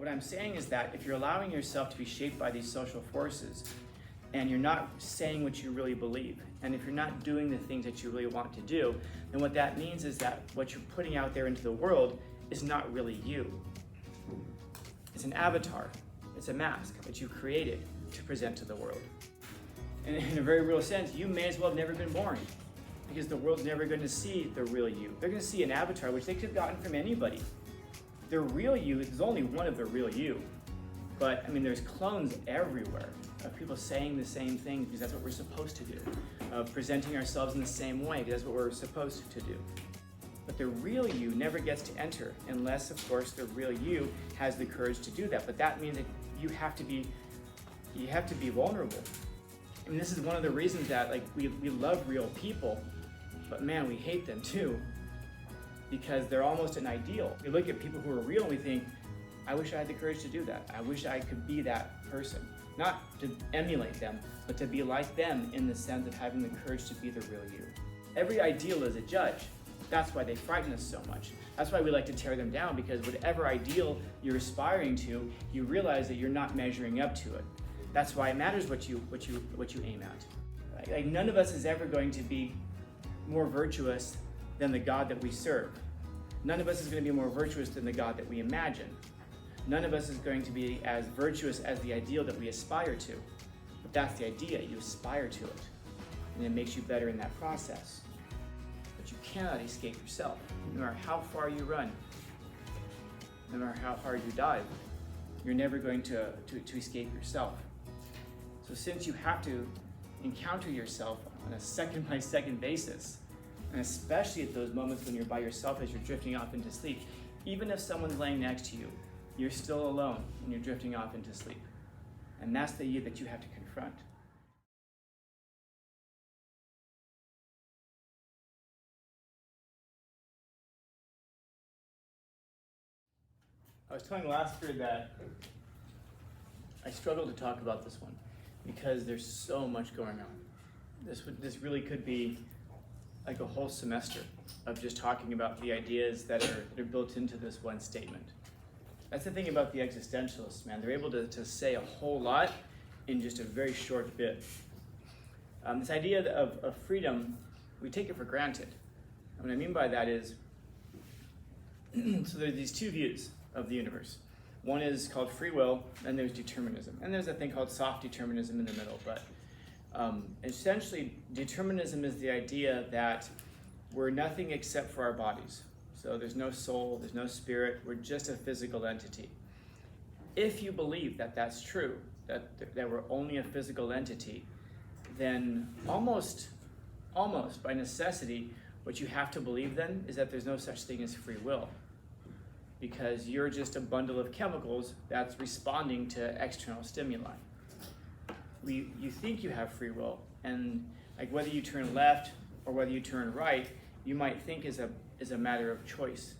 I'm saying is that if you're allowing yourself to be shaped by these social forces, and you're not saying what you really believe, and if you're not doing the things that you really want to do, then what that means is that what you're putting out there into the world is not really you. It's an avatar. It's a mask that you created to present to the world. And in a very real sense, you may as well have never been born, because the world's never going to see the real you. They're going to see an avatar, which they could have gotten from anybody. The real you is only one of the real you. But I mean, there's clones everywhere of people saying the same thing because that's what we're supposed to do, of presenting ourselves in the same way because that's what we're supposed to do. But the real you never gets to enter unless, of course, the real you has the courage to do that. But that means that you have to be vulnerable. I mean, this is one of the reasons that we love real people, but man, we hate them too, because they're almost an ideal. We look at people who are real and we think, I wish I had the courage to do that. I wish I could be that person. Not to emulate them, but to be like them in the sense of having the courage to be the real you. Every ideal is a judge. That's why they frighten us so much. That's why we like to tear them down, because whatever ideal you're aspiring to, you realize that you're not measuring up to it. That's why it matters what you aim at. Like none of us is ever going to be more virtuous than the God that we serve. None of us is going to be more virtuous than the God that we imagine. None of us is going to be as virtuous as the ideal that we aspire to. But that's the idea, you aspire to it. And it makes you better in that process. But you cannot escape yourself. No matter how far you run, no matter how hard you dive, you're never going to escape yourself. So since you have to encounter yourself on a second-by-second basis, and especially at those moments when you're by yourself as you're drifting off into sleep, even if someone's laying next to you, you're still alone when you're drifting off into sleep. And that's the you that you have to confront. I was telling last year that I struggle to talk about this one because there's so much going on. This really could be like a whole semester of just talking about the ideas that are built into this one statement. That's the thing about the existentialists, man. They're able to say a whole lot in just a very short bit. This idea of freedom, we take it for granted. And what I mean by that is, so there are these two views of the universe. One is called free will, and there's determinism. And there's a thing called soft determinism in the middle. But essentially, determinism is the idea that we're nothing except for our bodies. So there's no soul, there's no spirit, we're just a physical entity. If you believe that that's true, that we're only a physical entity, then almost by necessity, what you have to believe then is that there's no such thing as free will. Because you're just a bundle of chemicals that's responding to external stimuli. You think you have free will, and like whether you turn left or whether you turn right, you might think is a matter of choice.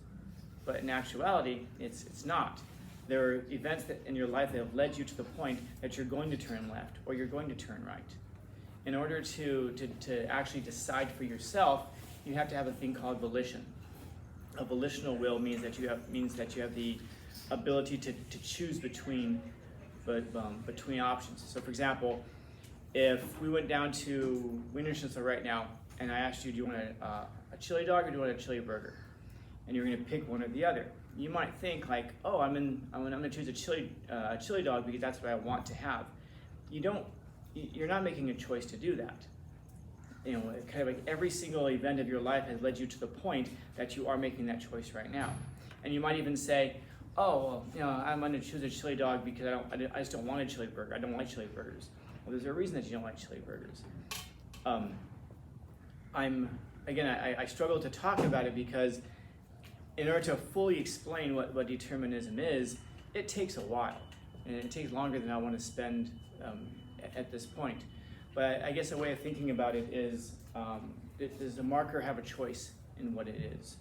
But in actuality, it's not. There are events that in your life that have led you to the point that you're going to turn left or you're going to turn right. In order to actually decide for yourself, you have to have a thing called volition. A volitional will means that you have the ability to choose between options. So, for example, if we went down to Wiener Schnitzel right now, and I asked you, do you want a chili dog or do you want a chili burger? And you're going to pick one or the other. You might think like, oh, I'm going to choose a chili dog because that's what I want to have. You're not making a choice to do that. You know, kind of like every single event of your life has led you to the point that you are making that choice right now. And you might even say, oh, well, you know, I'm going to choose a chili dog because I just don't want a chili burger. I don't like chili burgers. Well, there's a reason that you don't like chili burgers. I struggle to talk about it because in order to fully explain what determinism is, it takes a while. And it takes longer than I want to spend at this point. But I guess a way of thinking about it is, does the marker have a choice in what it is?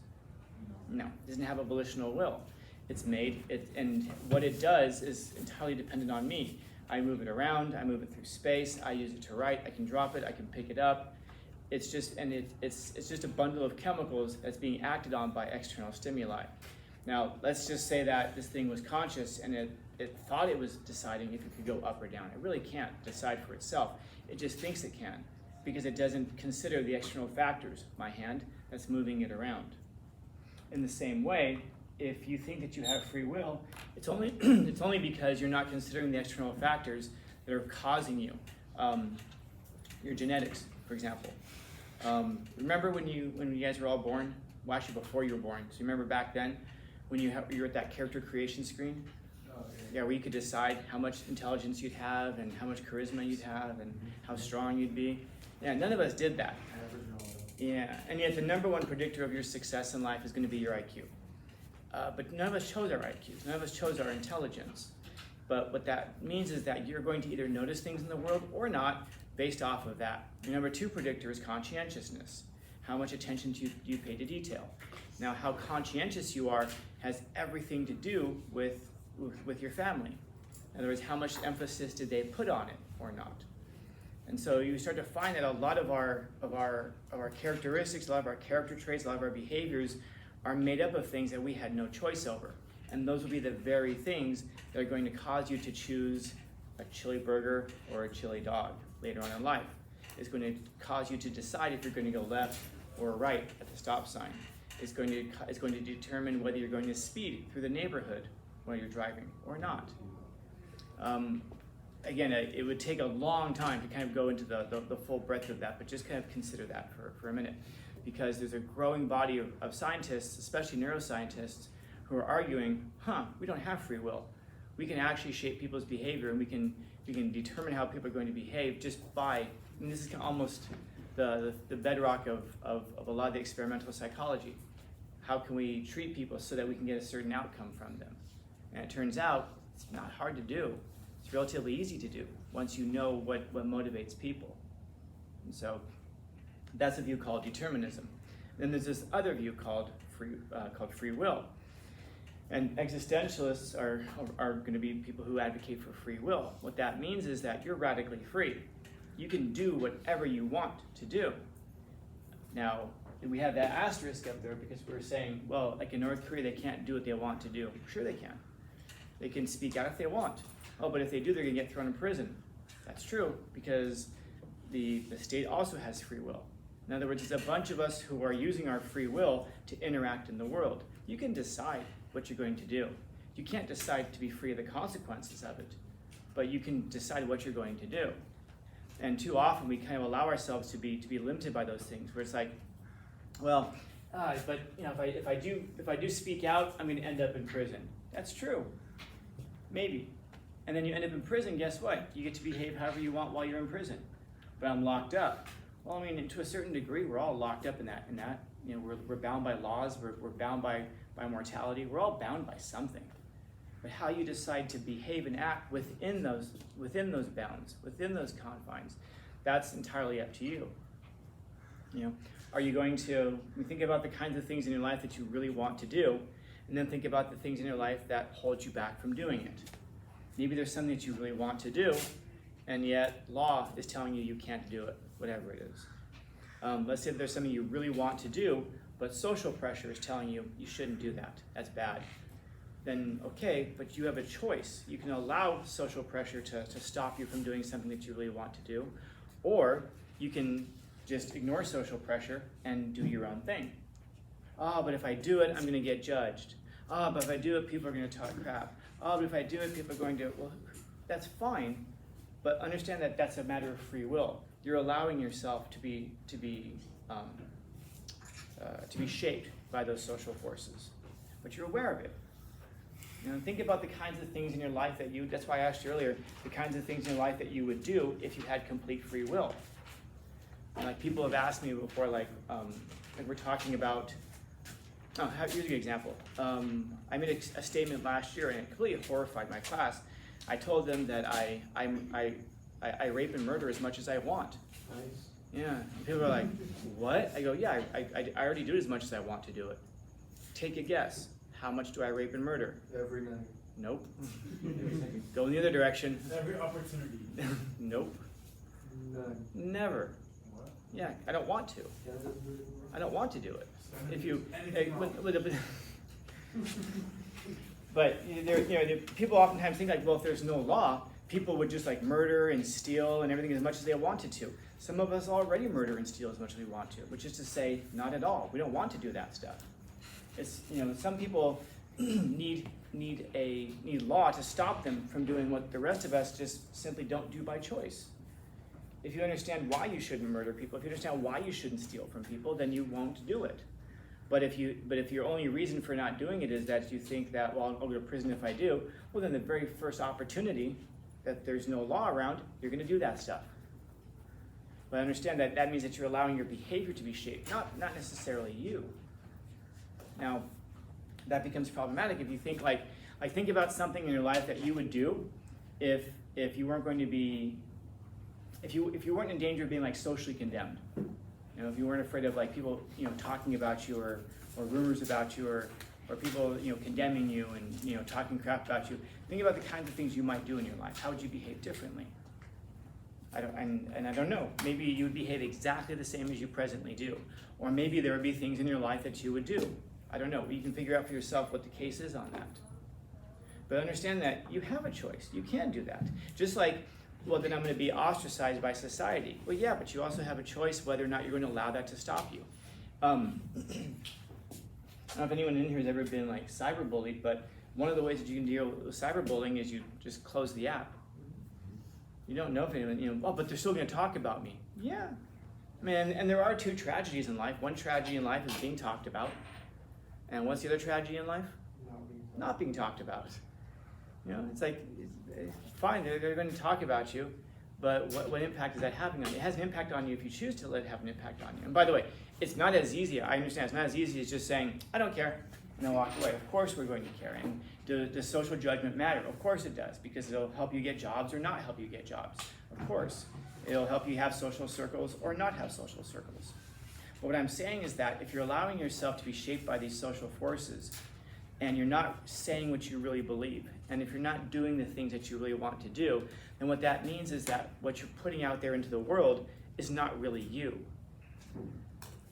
No, it doesn't have a volitional will. It's made, and what it does is entirely dependent on me. I move it around, I move it through space, I use it to write, I can drop it, I can pick it up. It's just a bundle of chemicals that's being acted on by external stimuli. Now, let's just say that this thing was conscious and it thought it was deciding if it could go up or down. It really can't decide for itself. It just thinks it can because it doesn't consider the external factors, my hand, that's moving it around. In the same way, if you think that you have free will, it's only, it's only because you're not considering the external factors that are causing you. Your genetics, for example. Remember when you guys were all born? Well, actually before you were born. So you remember back then when you were at that character creation screen? Oh, Yeah, where you could decide how much intelligence you'd have and how much charisma you'd have and how strong you'd be. Yeah, none of us did that. Yeah, and yet the number one predictor of your success in life is going to be your IQ. But none of us chose our IQs. None of us chose our intelligence. But what that means is that you're going to either notice things in the world or not based off of that. The number two predictor is conscientiousness. How much attention do you pay to detail? Now, how conscientious you are has everything to do with your family. In other words, how much emphasis did they put on it or not? And so you start to find that a lot of our characteristics, a lot of our character traits, a lot of our behaviors are made up of things that we had no choice over. And those will be the very things that are going to cause you to choose a chili burger or a chili dog later on in life. It's going to cause you to decide if you're going to go left or right at the stop sign. It's going to determine whether you're going to speed through the neighborhood while you're driving or not. Again, it would take a long time to kind of go into the full breadth of that, but just kind of consider that for a minute, because there's a growing body of scientists, especially neuroscientists, who are arguing, we don't have free will. We can actually shape people's behavior, and we can determine how people are going to behave just by, and this is almost the bedrock of a lot of the experimental psychology. How can we treat people so that we can get a certain outcome from them? And it turns out it's not hard to do. It's relatively easy to do once you know what motivates people. And so that's a view called determinism. Then there's this other view called free will. And existentialists are going to be people who advocate for free will. What that means is that you're radically free. You can do whatever you want to do. Now, we have that asterisk up there because we're saying, well, like in North Korea, they can't do what they want to do. Sure they can. They can speak out if they want. Oh, but if they do, they're going to get thrown in prison. That's true, because the state also has free will. In other words, it's a bunch of us who are using our free will to interact in the world. You can decide what you're going to do. You can't decide to be free of the consequences of it, but you can decide what you're going to do. And too often we kind of allow ourselves to be limited by those things, where it's like, well, but you know, if I do speak out, I'm going to end up in prison. That's true, maybe. And then you end up in prison. Guess what? You get to behave however you want while you're in prison. But I'm locked up. Well, I mean, to a certain degree, we're all locked up in that. You know, we're bound by laws. We're bound by mortality. We're all bound by something. But how you decide to behave and act within those bounds, within those confines, that's entirely up to you. You know, are you going to think about the kinds of things in your life that you really want to do, and then think about the things in your life that hold you back from doing it? Maybe there's something that you really want to do, and yet law is telling you can't do it, whatever it is. Let's say there's something you really want to do, but social pressure is telling you shouldn't do that. That's bad. Then okay, but you have a choice. You can allow social pressure to stop you from doing something that you really want to do, or you can just ignore social pressure and do your own thing. Oh, but if I do it, I'm going to get judged. Oh, but if I do it, people are going to talk crap. Oh, but if I do it, people are going to, well, that's fine, but understand that that's a matter of free will. You're allowing yourself to be shaped by those social forces, but you're aware of it. You know, think about the kinds of things in your life that's why I asked you earlier, the kinds of things in your life that you would do if you had complete free will. And like people have asked me before, like we're talking about, here's a good example. I made a statement last year and it completely horrified my class. I told them that I rape and murder as much as I want. Nice. Yeah, and people are like, what? I go, yeah, I already do it as much as I want to do it. Take a guess. How much do I rape and murder? Every night. Nope. Go in the other direction. Every opportunity. Nope. None. Never. What? Yeah, I don't want to. Canada doesn't do it anymore? I don't want to do it. If you, Anything wrong. But people oftentimes think like, well, if there's no law, people would just like murder and steal and everything as much as they wanted to. Some of us already murder and steal as much as we want to, which is to say, not at all. We don't want to do that stuff. It's, some people need law to stop them from doing what the rest of us just simply don't do by choice. If you understand why you shouldn't murder people, if you understand why you shouldn't steal from people, then you won't do it. But if your only reason for not doing it is that you think that, well, I'll go to prison if I do, well, then the very first opportunity that there's no law around, you're going to do that stuff. But understand that that means that you're allowing your behavior to be shaped, not necessarily you. Now, that becomes problematic if you think think about something in your life that you would do if you weren't going to be, if you weren't in danger of being like socially condemned. If you weren't afraid of like people, talking about you or rumors about you or people, condemning you and, talking crap about you. Think about the kinds of things you might do in your life. How would you behave differently? I don't know. Maybe you would behave exactly the same as you presently do. Or maybe there would be things in your life that you would do. I don't know. You can figure out for yourself what the case is on that. But understand that you have a choice. You can do that. Just like, well, then I'm going to be ostracized by society. Well, yeah, but you also have a choice whether or not you're going to allow that to stop you. I don't know if anyone in here has ever been like cyberbullied, but one of the ways that you can deal with cyberbullying is you just close the app. You don't know if anyone, but they're still going to talk about me. Yeah. Man, and there are two tragedies in life. One tragedy in life is being talked about. And what's the other tragedy in life? Not being talked about. It's like, fine, they're going to talk about you, but what impact is that having on you? It has an impact on you if you choose to let it have an impact on you. And by the way, it's not as easy, I understand, it's not as easy as just saying, I don't care, and then walk away. Of course we're going to care. And does social judgment matter? Of course it does, because it'll help you get jobs or not help you get jobs. Of course. It'll help you have social circles or not have social circles. But what I'm saying is that if you're allowing yourself to be shaped by these social forces, and you're not saying what you really believe, and if you're not doing the things that you really want to do, then what that means is that what you're putting out there into the world is not really you.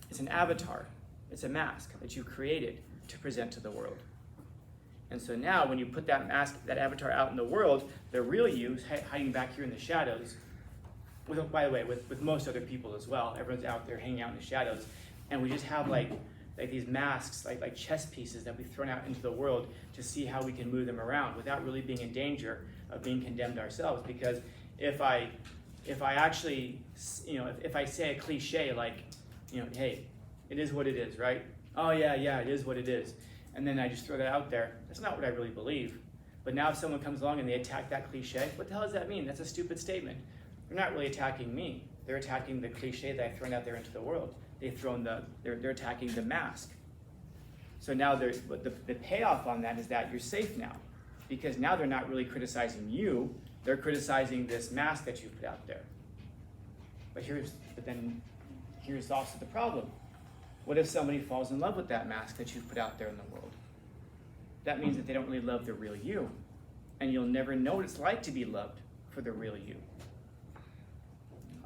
It's an avatar. It's a mask that you created to present to the world. And so now when you put that mask, that avatar out in the world, the real you is hiding back here in the shadows. By the way, with most other people as well. Everyone's out there hanging out in the shadows. And we just have like these masks, like chess pieces that we've thrown out into the world to see how we can move them around without really being in danger of being condemned ourselves. Because if I actually, if I say a cliche like, hey, it is what it is, right? Oh yeah, it is what it is. And then I just throw that out there. That's not what I really believe. But now if someone comes along and they attack that cliche, what the hell does that mean? That's a stupid statement. They're not really attacking me. They're attacking the cliche that I've thrown out there into the world. They're attacking the mask. So now the payoff on that is that you're safe now, because now they're not really criticizing you. They're criticizing this mask that you put out there. But then here's also the problem. What if somebody falls in love with that mask that you've put out there in the world? That means that they don't really love the real you, and you'll never know what it's like to be loved for the real you.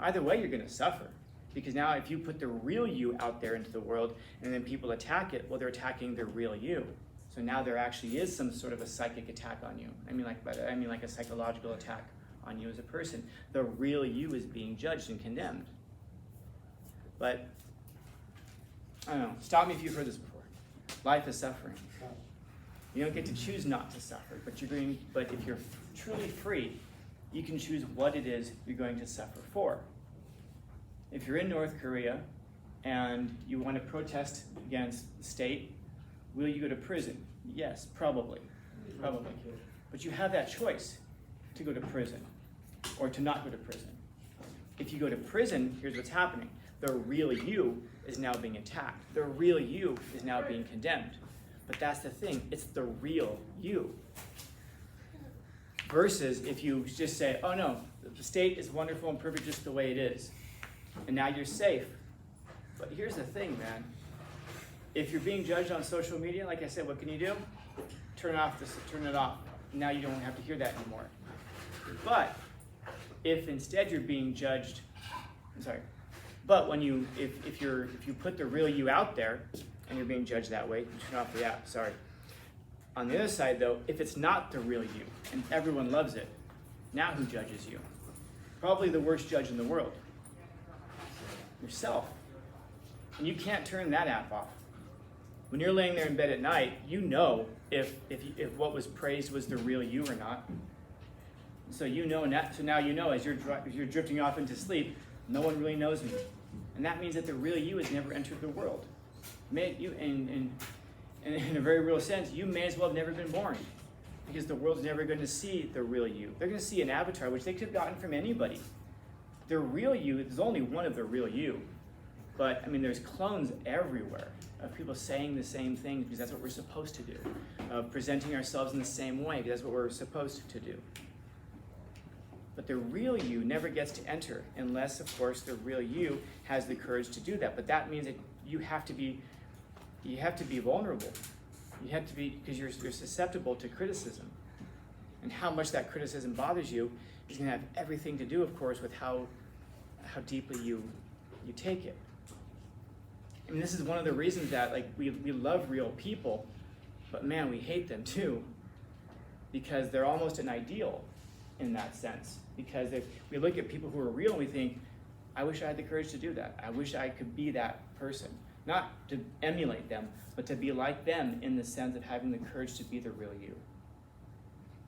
Either way, you're going to suffer. Because now if you put the real you out there into the world and then people attack it, well, they're attacking the real you. So now there actually is some sort of a psychic attack on you. I mean like a psychological attack on you as a person. The real you is being judged and condemned. But, I don't know, stop me if you've heard this before. Life is suffering. You don't get to choose not to suffer, but if you're truly free, you can choose what it is you're going to suffer for. If you're in North Korea and you want to protest against the state, will you go to prison? Yes, probably. But you have that choice to go to prison or to not go to prison. If you go to prison, here's what's happening. The real you is now being attacked. The real you is now being condemned. But that's the thing, it's the real you. Versus if you just say, oh no, the state is wonderful and perfect just the way it is. And now you're safe. But here's the thing, man. If you're being judged on social media, like I said, what can you do? Turn it off. Now you don't have to hear that anymore. But if instead you're being judged, but if you put the real you out there and you're being judged that way, turn off the app, On the other side, though, if it's not the real you and everyone loves it, now who judges you? Probably the worst judge in the world. Yourself. And you can't turn that app off. When you're laying there in bed at night, you know if what was praised was the real you or not. So you know, so now you know as you're drifting off into sleep, no one really knows me. And that means that the real you has never entered the world. In a very real sense, you may as well have never been born, because the world's never going to see the real you. They're going to see an avatar, which they could have gotten from anybody. The real you, there's only one of the real you. But, I mean, there's clones everywhere of people saying the same things because that's what we're supposed to do, of presenting ourselves in the same way because that's what we're supposed to do. But the real you never gets to enter unless, of course, the real you has the courage to do that. But that means that you have to be vulnerable. You have to be, because you're susceptible to criticism. And how much that criticism bothers you is going to have everything to do, of course, with how deeply you take it. I mean, this is one of the reasons that we love real people, but man, we hate them too, because they're almost an ideal in that sense. Because if we look at people who are real and we think, I wish I had the courage to do that. I wish I could be that person. Not to emulate them, but to be like them in the sense of having the courage to be the real you.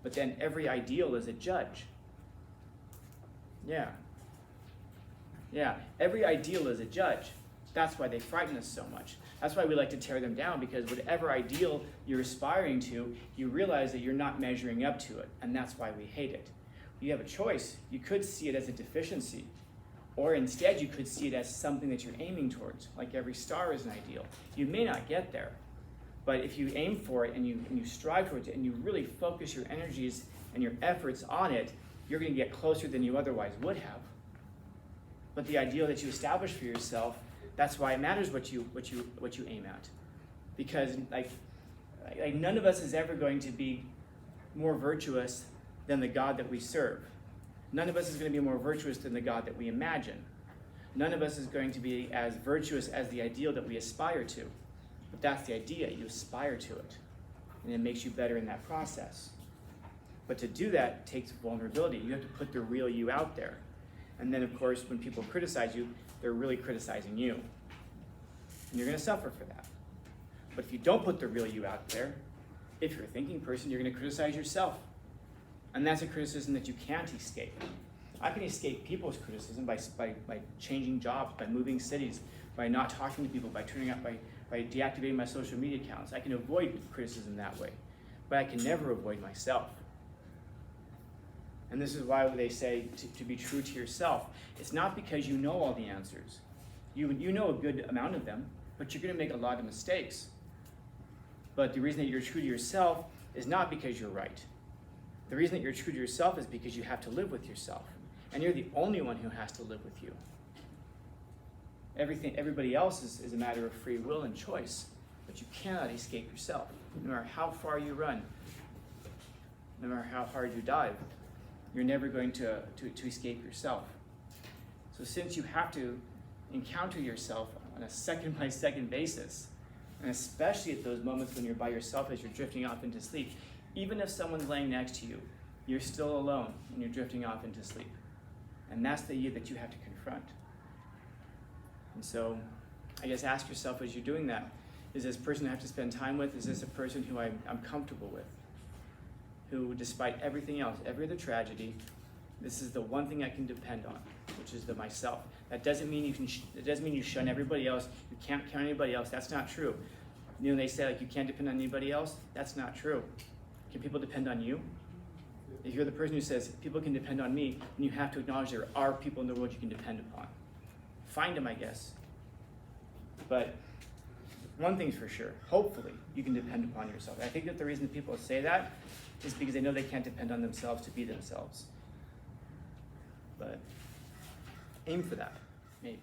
But then every ideal is a judge. Yeah, every ideal is a judge. That's why they frighten us so much. That's why we like to tear them down, because whatever ideal you're aspiring to, you realize that you're not measuring up to it, and that's why we hate it. You have a choice. You could see it as a deficiency, or instead you could see it as something that you're aiming towards, like every star is an ideal. You may not get there, but if you aim for it and you strive towards it and you really focus your energies and your efforts on it, you're going to get closer than you otherwise would have. But the ideal that you establish for yourself, that's why it matters what you aim at, because like none of us is ever going to be more virtuous than the God that we serve. None of us is going to be more virtuous than the God that we imagine. None of us is going to be as virtuous as the ideal that we aspire to. But that's the idea, you aspire to it, and it makes you better in that process. But to do that takes vulnerability. You have to put the real you out there. And then, of course, when people criticize you, they're really criticizing you. And you're going to suffer for that. But if you don't put the real you out there, if you're a thinking person, you're going to criticize yourself. And that's a criticism that you can't escape. I can escape people's criticism by changing jobs, by moving cities, by not talking to people, by turning up, by deactivating my social media accounts. I can avoid criticism that way. But I can never avoid myself. And this is why they say to be true to yourself. It's not because you know all the answers. You know a good amount of them, but you're going to make a lot of mistakes. But the reason that you're true to yourself is not because you're right. The reason that you're true to yourself is because you have to live with yourself. And you're the only one who has to live with you. Everybody else is a matter of free will and choice, but you cannot escape yourself. No matter how far you run, no matter how hard you dive, you're never going to escape yourself. So since you have to encounter yourself on a second-by-second basis, and especially at those moments when you're by yourself as you're drifting off into sleep, even if someone's laying next to you, you're still alone when you're drifting off into sleep. And that's the you that you have to confront. And so I guess ask yourself as you're doing that, is this person I have to spend time with? Is this a person who I'm comfortable with? Who, despite everything else, every other tragedy, this is the one thing I can depend on, which is the myself. That doesn't mean you shun everybody else. You can't count anybody else. That's not true. You know, they say you can't depend on anybody else. That's not true. Can people depend on you? If you're the person who says people can depend on me, then you have to acknowledge there are people in the world you can depend upon. Find them, I guess. But one thing's for sure, hopefully you can depend upon yourself. I think that the reason people say that is because they know they can't depend on themselves to be themselves. But aim for that, maybe.